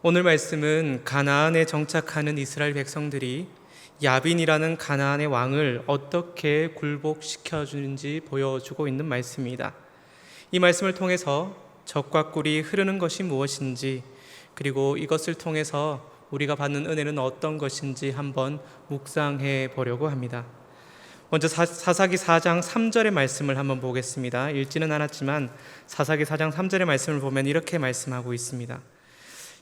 오늘 말씀은 가나안에 정착하는 이스라엘 백성들이 야빈이라는 가나안의 왕을 어떻게 굴복시켜 주는지 보여주고 있는 말씀입니다. 이 말씀을 통해서 적과 꿀이 흐르는 것이 무엇인지, 그리고 이것을 통해서 우리가 받는 은혜는 어떤 것인지 한번 묵상해 보려고 합니다. 먼저 사사기 4장 3절의 말씀을 한번 보겠습니다. 읽지는 않았지만 사사기 4장 3절의 말씀을 보면 이렇게 말씀하고 있습니다.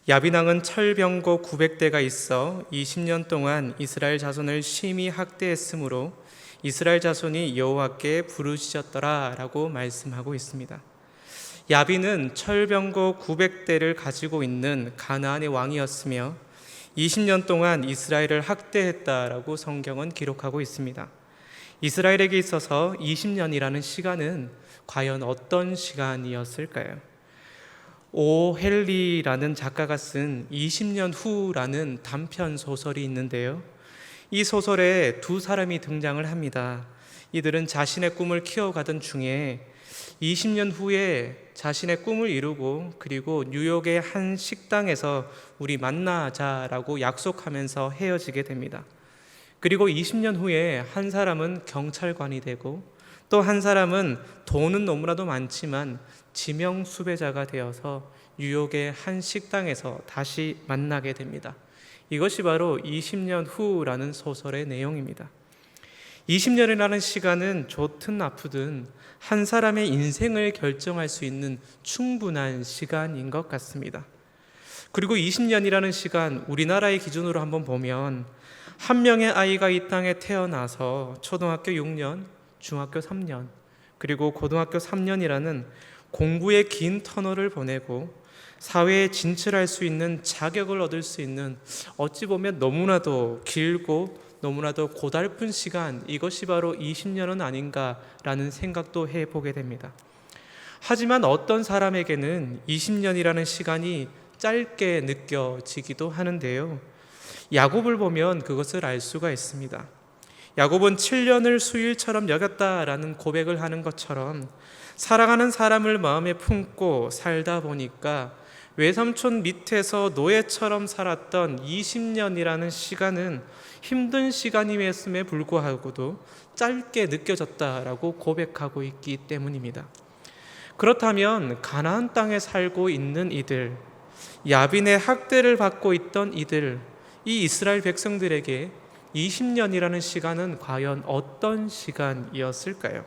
야빈왕은 철병거 900대가 있어 20년 동안 이스라엘 자손을 심히 학대했으므로 이스라엘 자손이 여호와께 부르짖었더라 라고 말씀하고 있습니다. 야빈은 철병거 900대를 가지고 있는 가나안의 왕이었으며 20년 동안 이스라엘을 학대했다라고 성경은 기록하고 있습니다. 이스라엘에게 있어서 20년이라는 시간은 과연 어떤 시간이었을까요? 오 헨리라는 작가가 쓴 20년 후라는 단편 소설이 있는데요. 이 소설에 두 사람이 등장을 합니다. 이들은 자신의 꿈을 키워가던 중에 20년 후에 자신의 꿈을 이루고 그리고 뉴욕의 한 식당에서 우리 만나자라고 약속하면서 헤어지게 됩니다. 그리고 20년 후에 한 사람은 경찰관이 되고 또 한 사람은 돈은 너무나도 많지만 지명 수배자가 되어서 뉴욕의 한 식당에서 다시 만나게 됩니다. 이것이 바로 20년 후라는 소설의 내용입니다. 20년이라는 시간은 좋든 나쁘든 한 사람의 인생을 결정할 수 있는 충분한 시간인 것 같습니다. 그리고 20년이라는 시간, 우리나라의 기준으로 한번 보면 한 명의 아이가 이 땅에 태어나서 초등학교 6년, 중학교 3년, 그리고 고등학교 3년이라는 공부의 긴 터널을 보내고 사회에 진출할 수 있는 자격을 얻을 수 있는 어찌 보면 너무나도 길고 너무나도 고달픈 시간, 이것이 바로 20년은 아닌가라는 생각도 해보게 됩니다. 하지만 어떤 사람에게는 20년이라는 시간이 짧게 느껴지기도 하는데요. 야곱을 보면 그것을 알 수가 있습니다. 야곱은 7년을 수일처럼 여겼다라는 고백을 하는 것처럼 사랑하는 사람을 마음에 품고 살다 보니까 외삼촌 밑에서 노예처럼 살았던 20년이라는 시간은 힘든 시간임에 불구하고도 짧게 느껴졌다라고 고백하고 있기 때문입니다. 그렇다면 가나안 땅에 살고 있는 이들, 야빈의 학대를 받고 있던 이들, 이 이스라엘 백성들에게 20년이라는 시간은 과연 어떤 시간이었을까요?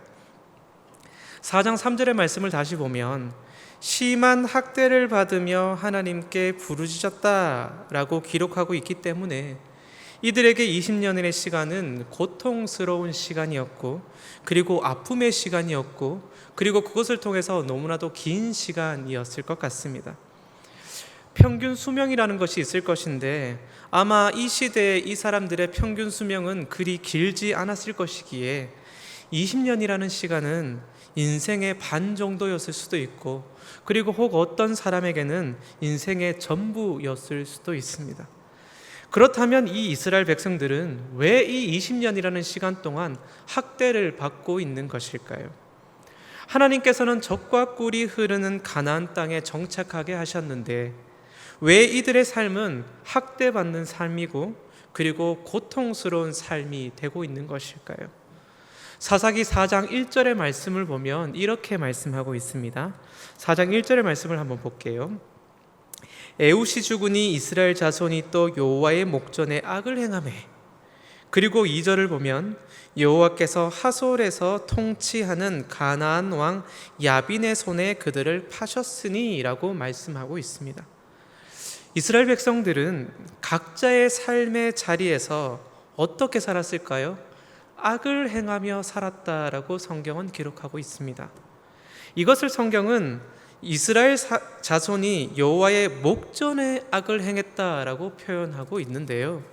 4장 3절의 말씀을 다시 보면 심한 학대를 받으며 하나님께 부르짖었다라고 기록하고 있기 때문에 이들에게 20년의 시간은 고통스러운 시간이었고 그리고 아픔의 시간이었고 그리고 그것을 통해서 너무나도 긴 시간이었을 것 같습니다. 평균 수명이라는 것이 있을 것인데 아마 이 시대에 이 사람들의 평균 수명은 그리 길지 않았을 것이기에 20년이라는 시간은 인생의 반 정도였을 수도 있고 그리고 혹 어떤 사람에게는 인생의 전부였을 수도 있습니다. 그렇다면 이 이스라엘 백성들은 왜 이 20년이라는 시간 동안 학대를 받고 있는 것일까요? 하나님께서는 젖과 꿀이 흐르는 가나안 땅에 정착하게 하셨는데 왜 이들의 삶은 학대받는 삶이고 그리고 고통스러운 삶이 되고 있는 것일까요? 사사기 4장 1절의 말씀을 보면 이렇게 말씀하고 있습니다. 4장 1절의 말씀을 한번 볼게요. 에웃이 죽으니 이스라엘 자손이 또 여호와의 목전에 악을 행하매. 그리고 2절을 보면 여호와께서 하솔에서 통치하는 가나안 왕 야빈의 손에 그들을 파셨으니 라고 말씀하고 있습니다. 이스라엘 백성들은 각자의 삶의 자리에서 어떻게 살았을까요? 악을 행하며 살았다라고 성경은 기록하고 있습니다. 이것을 성경은 이스라엘 자손이 여호와의 목전에 악을 행했다라고 표현하고 있는데요.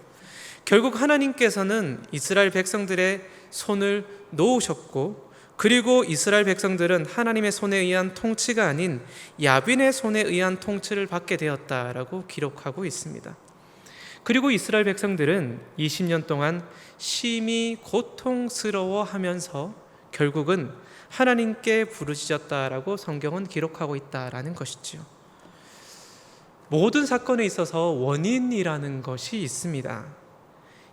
결국 하나님께서는 이스라엘 백성들의 손을 놓으셨고 그리고 이스라엘 백성들은 하나님의 손에 의한 통치가 아닌 야빈의 손에 의한 통치를 받게 되었다라고 기록하고 있습니다. 그리고 이스라엘 백성들은 20년 동안 심히 고통스러워하면서 결국은 하나님께 부르짖었다라고 성경은 기록하고 있다라는 것이죠. 모든 사건에 있어서 원인이라는 것이 있습니다.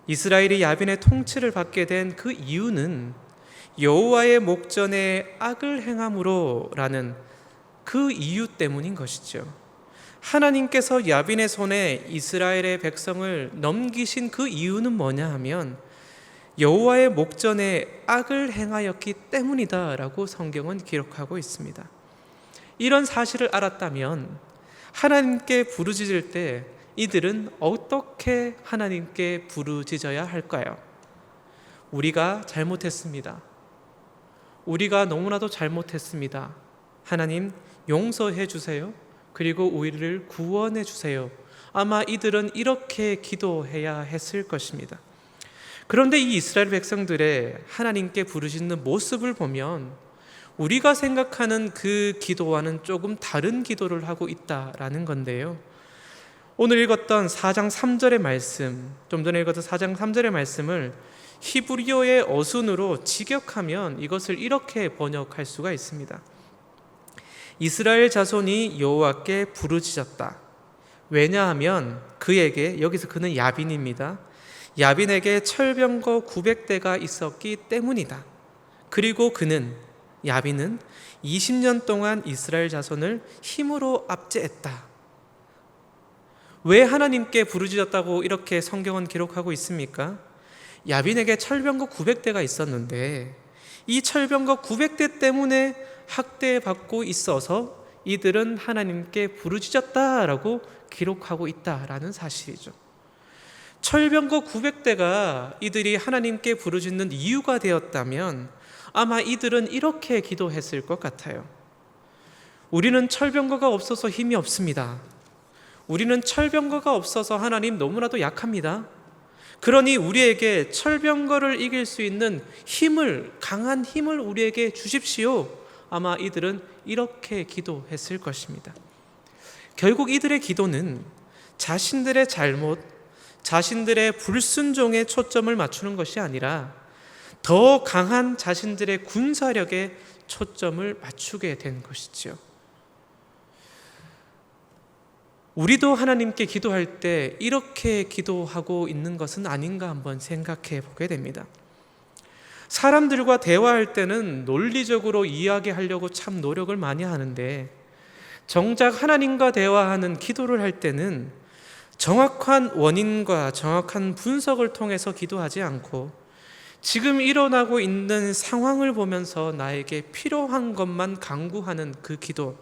이스라엘이 야빈의 통치를 받게 된 그 이유는 여호와의 목전에 악을 행함으로라는 그 이유 때문인 것이죠. 하나님께서 야빈의 손에 이스라엘의 백성을 넘기신 그 이유는 뭐냐 하면 여호와의 목전에 악을 행하였기 때문이다라고 성경은 기록하고 있습니다. 이런 사실을 알았다면 하나님께 부르짖을 때 이들은 어떻게 하나님께 부르짖어야 할까요? 우리가 잘못했습니다. 우리가 너무나도 잘못했습니다. 하나님 용서해 주세요. 그리고 우리를 구원해 주세요. 아마 이들은 이렇게 기도해야 했을 것입니다. 그런데 이 이스라엘 백성들의 하나님께 부르짖는 모습을 보면 우리가 생각하는 그 기도와는 조금 다른 기도를 하고 있다라는 건데요. 오늘 읽었던 4장 3절의 말씀, 좀 전에 읽었던 4장 3절의 말씀을 히브리어의 어순으로 직역하면 이것을 이렇게 번역할 수가 있습니다. 이스라엘 자손이 여호와께 부르짖었다. 왜냐하면 그에게, 여기서 그는 야빈입니다. 야빈에게 철병거 900대가 있었기 때문이다. 그리고 그는, 야빈은 20년 동안 이스라엘 자손을 힘으로 압제했다. 왜 하나님께 부르짖었다고 이렇게 성경은 기록하고 있습니까? 야빈에게 철병거 900대가 있었는데 이 철병거 900대 때문에 학대받고 있어서 이들은 하나님께 부르짖었다라고 기록하고 있다라는 사실이죠. 철병거 900대가 이들이 하나님께 부르짖는 이유가 되었다면 아마 이들은 이렇게 기도했을 것 같아요. 우리는 철병거가 없어서 힘이 없습니다. 우리는 철병거가 없어서 하나님 너무나도 약합니다. 그러니 우리에게 철병거를 이길 수 있는 힘을, 강한 힘을 우리에게 주십시오. 아마 이들은 이렇게 기도했을 것입니다. 결국 이들의 기도는 자신들의 잘못, 자신들의 불순종에 초점을 맞추는 것이 아니라 더 강한 자신들의 군사력에 초점을 맞추게 된 것이지요. 우리도 하나님께 기도할 때 이렇게 기도하고 있는 것은 아닌가 한번 생각해 보게 됩니다. 사람들과 대화할 때는 논리적으로 이야기하려고 참 노력을 많이 하는데 정작 하나님과 대화하는 기도를 할 때는 정확한 원인과 정확한 분석을 통해서 기도하지 않고 지금 일어나고 있는 상황을 보면서 나에게 필요한 것만 간구하는 그 기도,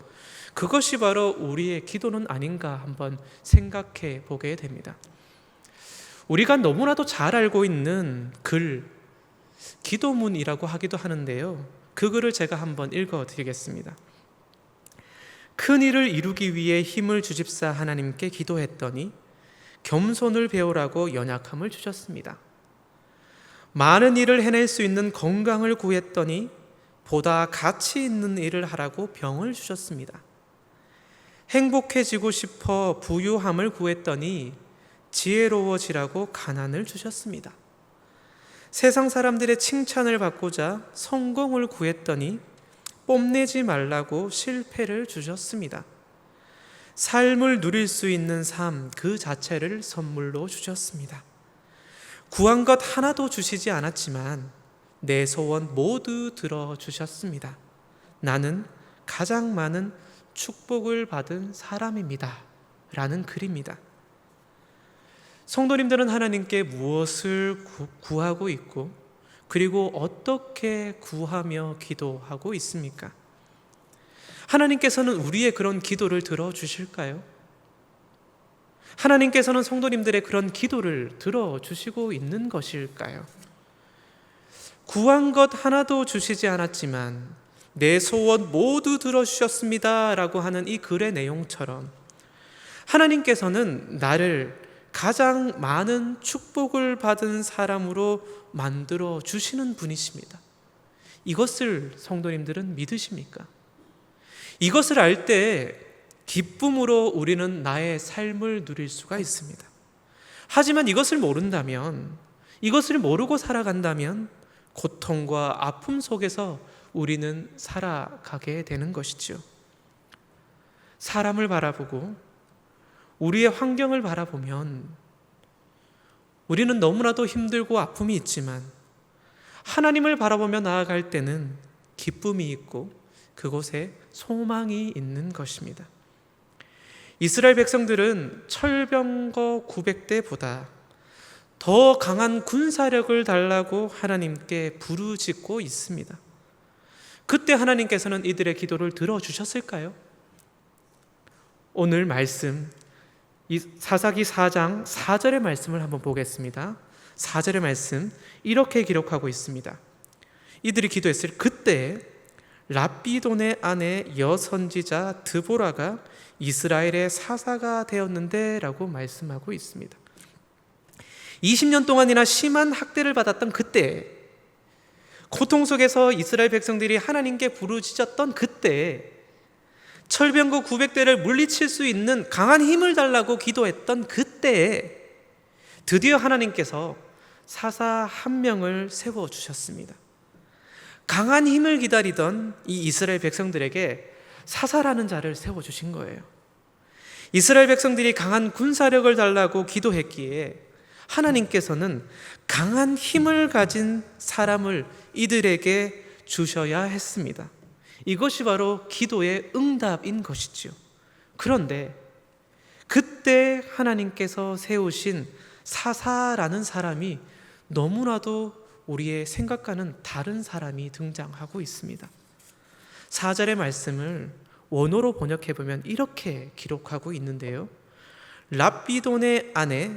그것이 바로 우리의 기도는 아닌가 한번 생각해 보게 됩니다. 우리가 너무나도 잘 알고 있는 글, 기도문이라고 하기도 하는데요. 그 글을 제가 한번 읽어 드리겠습니다. 큰 일을 이루기 위해 힘을 주십사 하나님께 기도했더니 겸손을 배우라고 연약함을 주셨습니다. 많은 일을 해낼 수 있는 건강을 구했더니 보다 가치 있는 일을 하라고 병을 주셨습니다. 행복해지고 싶어 부유함을 구했더니 지혜로워지라고 가난을 주셨습니다. 세상 사람들의 칭찬을 받고자 성공을 구했더니 뽐내지 말라고 실패를 주셨습니다. 삶을 누릴 수 있는 삶 그 자체를 선물로 주셨습니다. 구한 것 하나도 주시지 않았지만 내 소원 모두 들어주셨습니다. 나는 가장 많은 축복을 받은 사람입니다. 라는 글입니다. 성도님들은 하나님께 무엇을 구하고 있고 그리고 어떻게 구하며 기도하고 있습니까? 하나님께서는 우리의 그런 기도를 들어주실까요? 하나님께서는 성도님들의 그런 기도를 들어주시고 있는 것일까요? 구한 것 하나도 주시지 않았지만 내 소원 모두 들어주셨습니다 라고 하는 이 글의 내용처럼 하나님께서는 나를 가장 많은 축복을 받은 사람으로 만들어 주시는 분이십니다. 이것을 성도님들은 믿으십니까? 이것을 알 때 기쁨으로 우리는 나의 삶을 누릴 수가 있습니다. 하지만 이것을 모른다면, 이것을 모르고 살아간다면 고통과 아픔 속에서 우리는 살아가게 되는 것이죠. 사람을 바라보고 우리의 환경을 바라보면 우리는 너무나도 힘들고 아픔이 있지만 하나님을 바라보며 나아갈 때는 기쁨이 있고 그곳에 소망이 있는 것입니다. 이스라엘 백성들은 철병거 900대보다 더 강한 군사력을 달라고 하나님께 부르짖고 있습니다. 그때 하나님께서는 이들의 기도를 들어주셨을까요? 오늘 말씀, 사사기 4장 4절의 말씀을 한번 보겠습니다. 4절의 말씀 이렇게 기록하고 있습니다. 이들이 기도했을 그때 랍비돈의 아내 여선지자 드보라가 이스라엘의 사사가 되었는데 라고 말씀하고 있습니다. 20년 동안이나 심한 학대를 받았던 그때, 고통 속에서 이스라엘 백성들이 하나님께 부르짖었던 그때, 철병거 900대를 물리칠 수 있는 강한 힘을 달라고 기도했던 그때에 드디어 하나님께서 사사 한 명을 세워주셨습니다. 강한 힘을 기다리던 이 이스라엘 백성들에게 사사라는 자를 세워주신 거예요. 이스라엘 백성들이 강한 군사력을 달라고 기도했기에 하나님께서는 강한 힘을 가진 사람을 이들에게 주셔야 했습니다. 이것이 바로 기도의 응답인 것이지요. 그런데 그때 하나님께서 세우신 사사라는 사람이 너무나도 우리의 생각과는 다른 사람이 등장하고 있습니다. 4절의 말씀을 원어로 번역해 보면 이렇게 기록하고 있는데요. 랍비돈의 아내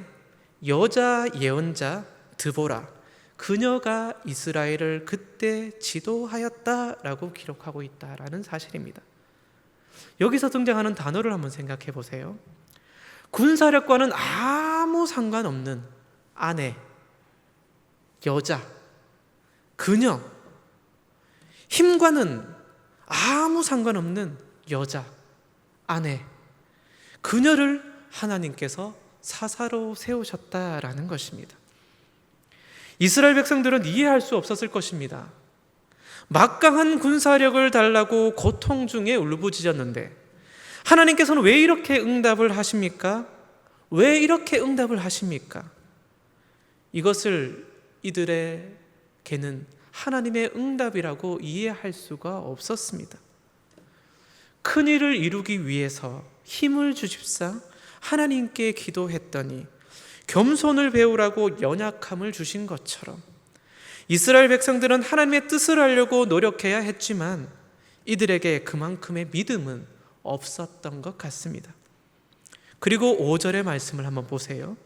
여자 예언자 드보라, 그녀가 이스라엘을 그때 지도하였다라고 기록하고 있다라는 사실입니다. 여기서 등장하는 단어를 한번 생각해 보세요. 군사력과는 아무 상관없는 아내, 여자, 그녀, 힘과는 아무 상관없는 여자, 아내, 그녀를 하나님께서 사사로 세우셨다라는 것입니다. 이스라엘 백성들은 이해할 수 없었을 것입니다. 막강한 군사력을 달라고 고통 중에 울부짖었는데 하나님께서는 왜 이렇게 응답을 하십니까? 왜 이렇게 응답을 하십니까? 이것을 이들에게는 하나님의 응답이라고 이해할 수가 없었습니다. 큰 일을 이루기 위해서 힘을 주십사 하나님께 기도했더니 겸손을 배우라고 연약함을 주신 것처럼 이스라엘 백성들은 하나님의 뜻을 알려고 노력해야 했지만 이들에게 그만큼의 믿음은 없었던 것 같습니다. 그리고 5절의 말씀을 한번 보세요.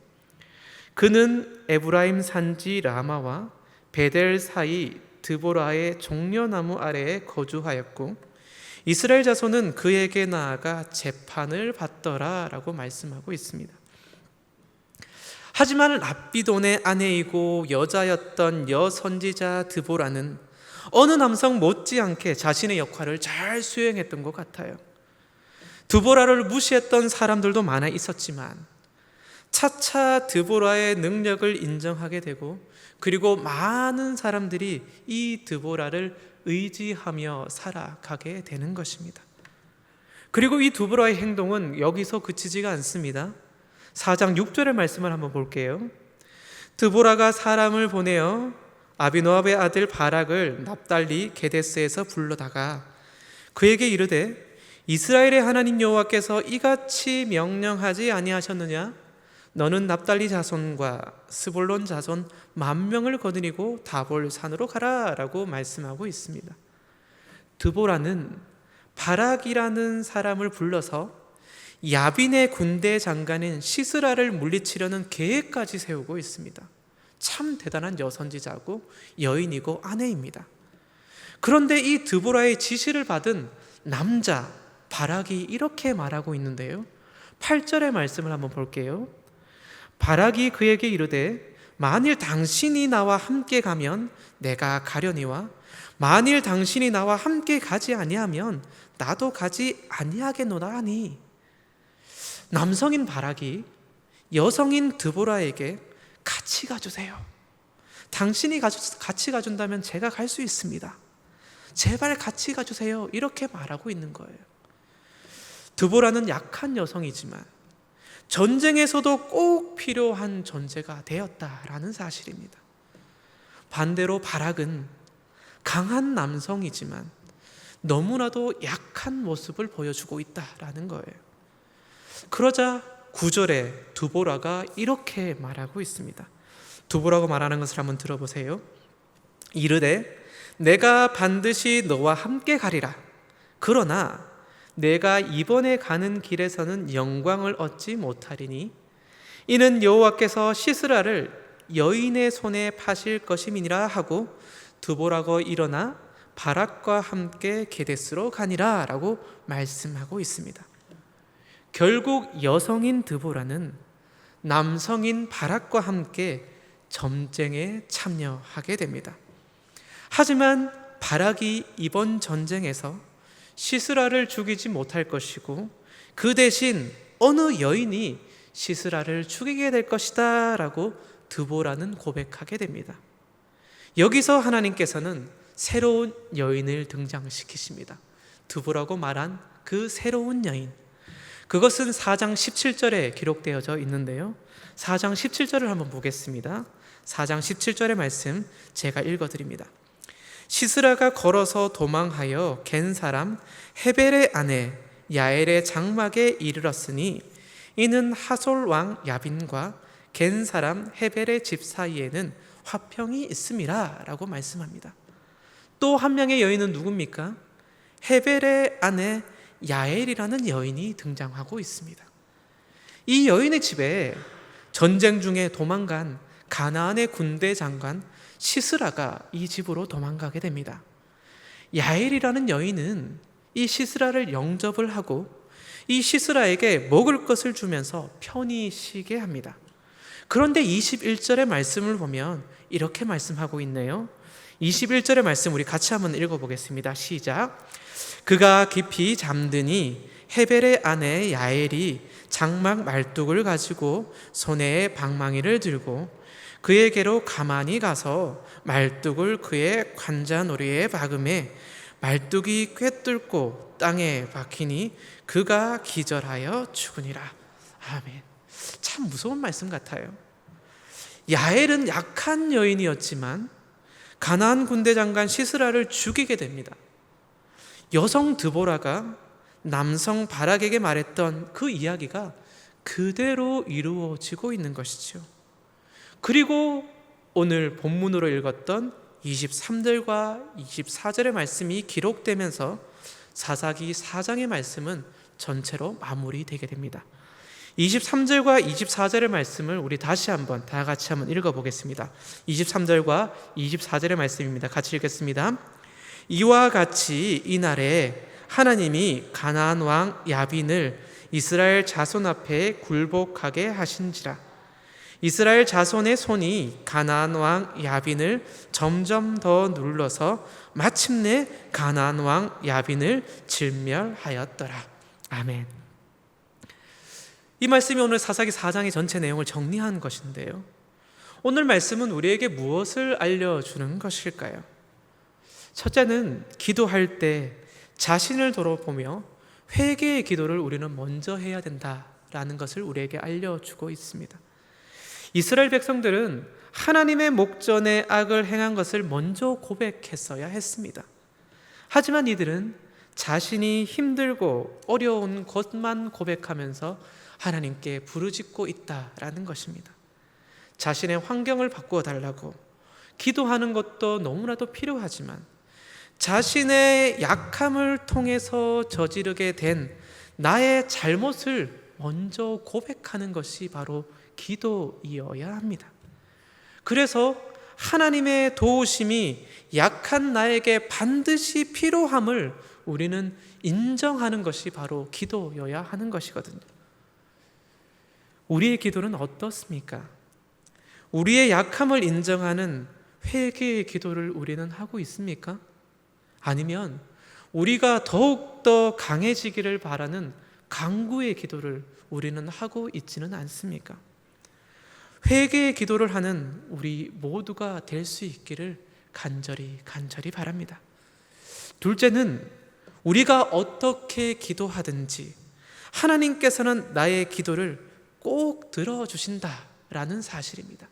그는 에브라임 산지 라마와 베델 사이 드보라의 종려나무 아래에 거주하였고 이스라엘 자손은 그에게 나아가 재판을 받더라 라고 말씀하고 있습니다. 하지만 랍비돈의 아내이고 여자였던 여선지자 드보라는 어느 남성 못지않게 자신의 역할을 잘 수행했던 것 같아요. 드보라를 무시했던 사람들도 많아 있었지만 차차 드보라의 능력을 인정하게 되고 그리고 많은 사람들이 이 드보라를 의지하며 살아가게 되는 것입니다. 그리고 이 드보라의 행동은 여기서 그치지가 않습니다. 4장 6절의 말씀을 한번 볼게요. 드보라가 사람을 보내어 아비노압의 아들 바락을 납달리 게데스에서 불러다가 그에게 이르되 이스라엘의 하나님 여호와께서 이같이 명령하지 아니하셨느냐? 너는 납달리 자손과 스볼론 자손 10,000명을 거느리고 다볼 산으로 가라 라고 말씀하고 있습니다. 드보라는 바락이라는 사람을 불러서 야빈의 군대 장관인 시스라를 물리치려는 계획까지 세우고 있습니다. 참 대단한 여선지자고 여인이고 아내입니다. 그런데 이 드보라의 지시를 받은 남자 바락이 이렇게 말하고 있는데요. 8절의 말씀을 한번 볼게요. 바락이 그에게 이르되 만일 당신이 나와 함께 가면 내가 가려니와 만일 당신이 나와 함께 가지 아니하면 나도 가지 아니하겠노라 하니, 남성인 바락이 여성인 드보라에게 같이 가주세요. 당신이 같이 가준다면 제가 갈 수 있습니다. 제발 같이 가주세요. 이렇게 말하고 있는 거예요. 드보라는 약한 여성이지만 전쟁에서도 꼭 필요한 존재가 되었다라는 사실입니다. 반대로 바락은 강한 남성이지만 너무나도 약한 모습을 보여주고 있다라는 거예요. 그러자 9절에 드보라가 이렇게 말하고 있습니다. 드보라가 말하는 것을 한번 들어보세요. 이르되 내가 반드시 너와 함께 가리라. 그러나 내가 이번에 가는 길에서는 영광을 얻지 못하리니 이는 여호와께서 시스라를 여인의 손에 파실 것임이니라 하고 드보라가 일어나 바락과 함께 게데스로 가니라 라고 말씀하고 있습니다. 결국 여성인 드보라는 남성인 바락과 함께 전쟁에 참여하게 됩니다. 하지만 바락이 이번 전쟁에서 시스라를 죽이지 못할 것이고 그 대신 어느 여인이 시스라를 죽이게 될 것이다 라고 드보라는 고백하게 됩니다. 여기서 하나님께서는 새로운 여인을 등장시키십니다. 드보라고 말한 그 새로운 여인, 그것은 4장 17절에 기록되어져 있는데요, 4장 17절을 한번 보겠습니다. 4장 17절의 말씀 제가 읽어드립니다. 시스라가 걸어서 도망하여 겐 사람 헤벨의 아내 야엘의 장막에 이르렀으니 이는 하솔 왕 야빈과 겐 사람 헤벨의 집 사이에는 화평이 있음이라 라고 말씀합니다. 또 한 명의 여인은 누굽니까? 헤벨의 아내 야엘이라는 여인이 등장하고 있습니다. 이 여인의 집에 전쟁 중에 도망간 가나안의 군대 장관 시스라가 이 집으로 도망가게 됩니다. 야엘이라는 여인은 이 시스라를 영접을 하고 이 시스라에게 먹을 것을 주면서 편히 쉬게 합니다. 그런데 21절의 말씀을 보면 이렇게 말씀하고 있네요. 21절의 말씀 우리 같이 한번 읽어보겠습니다. 시작. 그가 깊이 잠드니 헤벨의 아내 야엘이 장막 말뚝을 가지고 손에 방망이를 들고 그에게로 가만히 가서 말뚝을 그의 관자놀이에 박음에 말뚝이 꿰뚫고 땅에 박히니 그가 기절하여 죽으니라. 아멘. 참 무서운 말씀 같아요. 야엘은 약한 여인이었지만 가나안 군대 장관 시스라를 죽이게 됩니다. 여성 드보라가 남성 바락에게 말했던 그 이야기가 그대로 이루어지고 있는 것이죠. 그리고 오늘 본문으로 읽었던 23절과 24절의 말씀이 기록되면서 사사기 4장의 말씀은 전체로 마무리되게 됩니다. 23절과 24절의 말씀을 우리 다시 한번 다 같이 한번 읽어보겠습니다. 23절과 24절의 말씀입니다. 같이 읽겠습니다. 이와 같이 이날에 하나님이 가나안 왕 야빈을 이스라엘 자손 앞에 굴복하게 하신지라. 이스라엘 자손의 손이 가나안 왕 야빈을 점점 더 눌러서 마침내 가나안 왕 야빈을 진멸하였더라. 아멘. 이 말씀이 오늘 사사기 4장의 전체 내용을 정리한 것인데요, 오늘 말씀은 우리에게 무엇을 알려주는 것일까요? 첫째는 기도할 때 자신을 돌아보며 회개의 기도를 우리는 먼저 해야 된다라는 것을 우리에게 알려주고 있습니다. 이스라엘 백성들은 하나님의 목전에 악을 행한 것을 먼저 고백했어야 했습니다. 하지만 이들은 자신이 힘들고 어려운 것만 고백하면서 하나님께 부르짖고 있다라는 것입니다. 자신의 환경을 바꾸어 달라고 기도하는 것도 너무나도 필요하지만 자신의 약함을 통해서 저지르게 된 나의 잘못을 먼저 고백하는 것이 바로 기도이어야 합니다. 그래서 하나님의 도우심이 약한 나에게 반드시 필요함을 우리는 인정하는 것이 바로 기도여야 하는 것이거든요. 우리의 기도는 어떻습니까? 우리의 약함을 인정하는 회개의 기도를 우리는 하고 있습니까? 아니면 우리가 더욱더 강해지기를 바라는 강구의 기도를 우리는 하고 있지는 않습니까? 회개의 기도를 하는 우리 모두가 될 수 있기를 간절히 바랍니다. 둘째는 우리가 어떻게 기도하든지 하나님께서는 나의 기도를 꼭 들어주신다라는 사실입니다.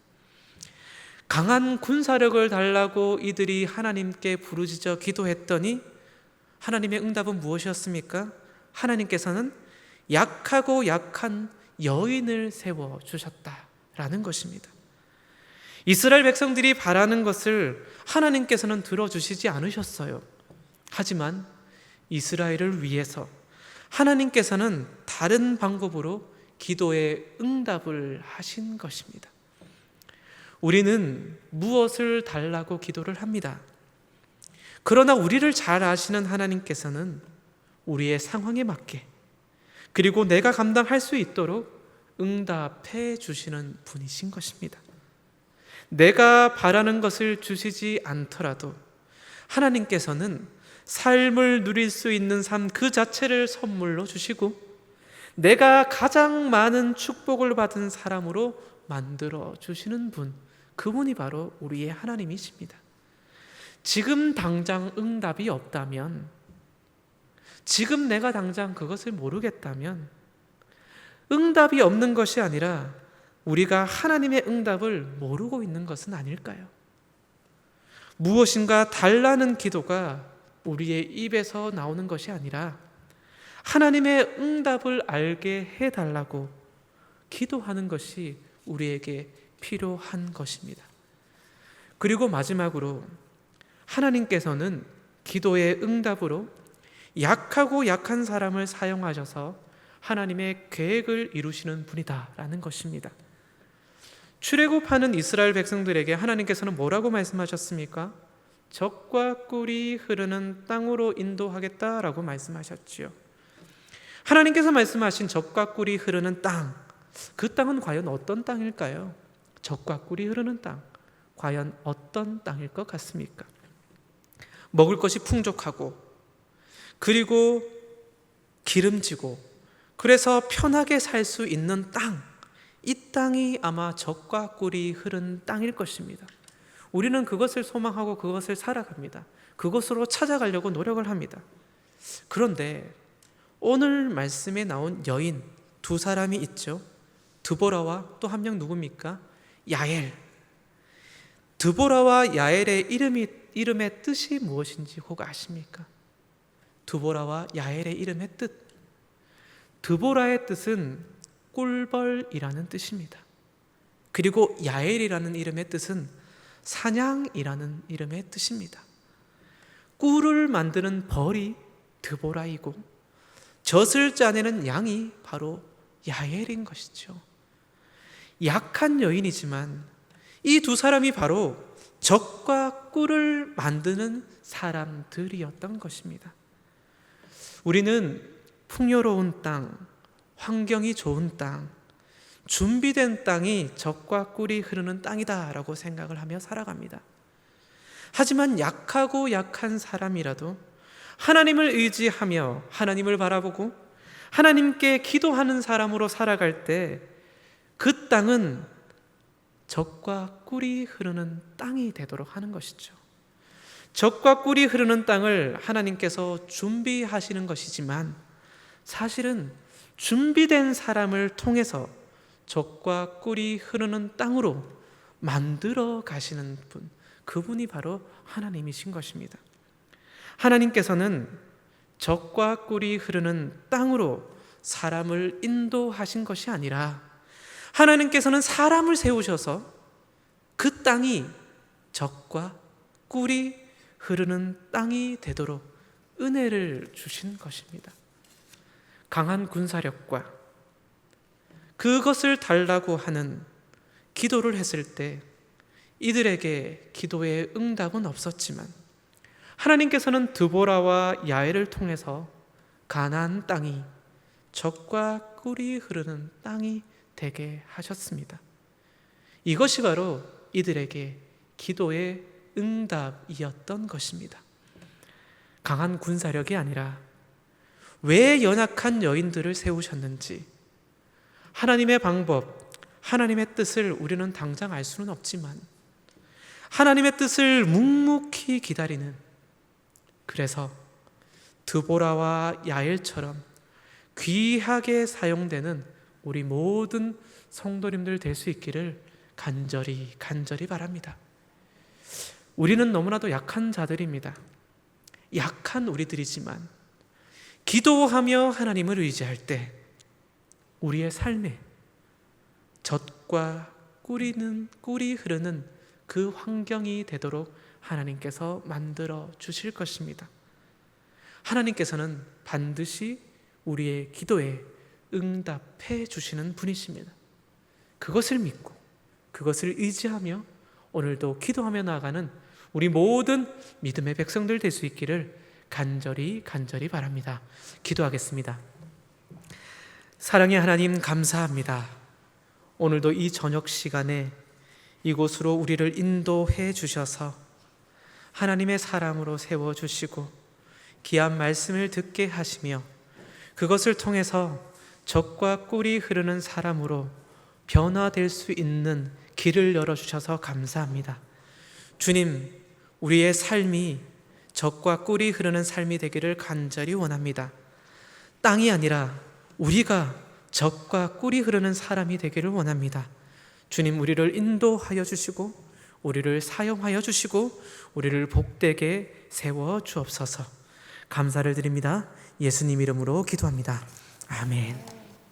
강한 군사력을 달라고 이들이 하나님께 부르짖어 기도했더니 하나님의 응답은 무엇이었습니까? 하나님께서는 약하고 약한 여인을 세워주셨다라는 것입니다. 이스라엘 백성들이 바라는 것을 하나님께서는 들어주시지 않으셨어요. 하지만 이스라엘을 위해서 하나님께서는 다른 방법으로 기도에 응답을 하신 것입니다. 우리는 무엇을 달라고 기도를 합니다. 그러나 우리를 잘 아시는 하나님께서는 우리의 상황에 맞게, 그리고 내가 감당할 수 있도록 응답해 주시는 분이신 것입니다. 내가 바라는 것을 주시지 않더라도 하나님께서는 삶을 누릴 수 있는 삶 그 자체를 선물로 주시고 내가 가장 많은 축복을 받은 사람으로 만들어 주시는 분, 그분이 바로 우리의 하나님이십니다. 지금 당장 응답이 없다면, 지금 내가 당장 그것을 모르겠다면 응답이 없는 것이 아니라 우리가 하나님의 응답을 모르고 있는 것은 아닐까요? 무엇인가 달라는 기도가 우리의 입에서 나오는 것이 아니라 하나님의 응답을 알게 해달라고 기도하는 것이 우리에게 필요한 것입니다. 그리고 마지막으로 하나님께서는 기도의 응답으로 약하고 약한 사람을 사용하셔서 하나님의 계획을 이루시는 분이다라는 것입니다. 출애굽하는 이스라엘 백성들에게 하나님께서는 뭐라고 말씀하셨습니까? 젖과 꿀이 흐르는 땅으로 인도하겠다라고 말씀하셨지요. 하나님께서 말씀하신 젖과 꿀이 흐르는 땅, 그 땅은 과연 어떤 땅일까요? 젖과 꿀이 흐르는 땅, 과연 어떤 땅일 것 같습니까? 먹을 것이 풍족하고, 그리고 기름지고, 그래서 편하게 살 수 있는 땅, 이 땅이 아마 젖과 꿀이 흐른 땅일 것입니다. 우리는 그것을 소망하고 그것을 살아갑니다. 그것으로 찾아가려고 노력을 합니다. 그런데 오늘 말씀에 나온 여인 두 사람이 있죠. 드보라와 또 한 명 누굽니까? 야엘. 드보라와 야엘의 이름의 뜻이 무엇인지 혹 아십니까? 드보라와 야엘의 이름의 뜻. 드보라의 뜻은 꿀벌이라는 뜻입니다. 그리고 야엘이라는 이름의 뜻은 사냥이라는 이름의 뜻입니다. 꿀을 만드는 벌이 드보라이고 젖을 짜내는 양이 바로 야엘인 것이죠. 약한 여인이지만 이 두 사람이 바로 젖과 꿀을 만드는 사람들이었던 것입니다. 우리는 풍요로운 땅, 환경이 좋은 땅, 준비된 땅이 젖과 꿀이 흐르는 땅이다라고 생각을 하며 살아갑니다. 하지만 약하고 약한 사람이라도 하나님을 의지하며 하나님을 바라보고 하나님께 기도하는 사람으로 살아갈 때 그 땅은 젖과 꿀이 흐르는 땅이 되도록 하는 것이죠. 젖과 꿀이 흐르는 땅을 하나님께서 준비하시는 것이지만 사실은 준비된 사람을 통해서 젖과 꿀이 흐르는 땅으로 만들어 가시는 분, 그분이 바로 하나님이신 것입니다. 하나님께서는 젖과 꿀이 흐르는 땅으로 사람을 인도하신 것이 아니라 하나님께서는 사람을 세우셔서 그 땅이 젖과 꿀이 흐르는 땅이 되도록 은혜를 주신 것입니다. 강한 군사력과 그것을 달라고 하는 기도를 했을 때 이들에게 기도의 응답은 없었지만 하나님께서는 드보라와 야엘을 통해서 가나안 땅이 젖과 꿀이 흐르는 땅이 되게 하셨습니다. 이것이 바로 이들에게 기도의 응답이었던 것입니다. 강한 군사력이 아니라 왜 연약한 여인들을 세우셨는지 하나님의 방법, 하나님의 뜻을 우리는 당장 알 수는 없지만 하나님의 뜻을 묵묵히 기다리는, 그래서 드보라와 야엘처럼 귀하게 사용되는 우리 모든 성도님들 될 수 있기를 간절히 바랍니다. 우리는 너무나도 약한 자들입니다. 약한 우리들이지만 기도하며 하나님을 의지할 때 우리의 삶에 젖과 꿀이 흐르는 그 환경이 되도록 하나님께서 만들어 주실 것입니다. 하나님께서는 반드시 우리의 기도에 응답해 주시는 분이십니다. 그것을 믿고 그것을 의지하며 오늘도 기도하며 나아가는 우리 모든 믿음의 백성들 될 수 있기를 간절히 바랍니다. 기도하겠습니다. 사랑의 하나님, 감사합니다. 오늘도 이 저녁 시간에 이곳으로 우리를 인도해 주셔서 하나님의 사람으로 세워주시고 귀한 말씀을 듣게 하시며 그것을 통해서 젖과 꿀이 흐르는 사람으로 변화될 수 있는 길을 열어주셔서 감사합니다. 주님, 우리의 삶이 젖과 꿀이 흐르는 삶이 되기를 간절히 원합니다. 땅이 아니라 우리가 젖과 꿀이 흐르는 사람이 되기를 원합니다. 주님, 우리를 인도하여 주시고 우리를 사용하여 주시고 우리를 복되게 세워 주옵소서. 감사를 드립니다. 예수님 이름으로 기도합니다. 아멘.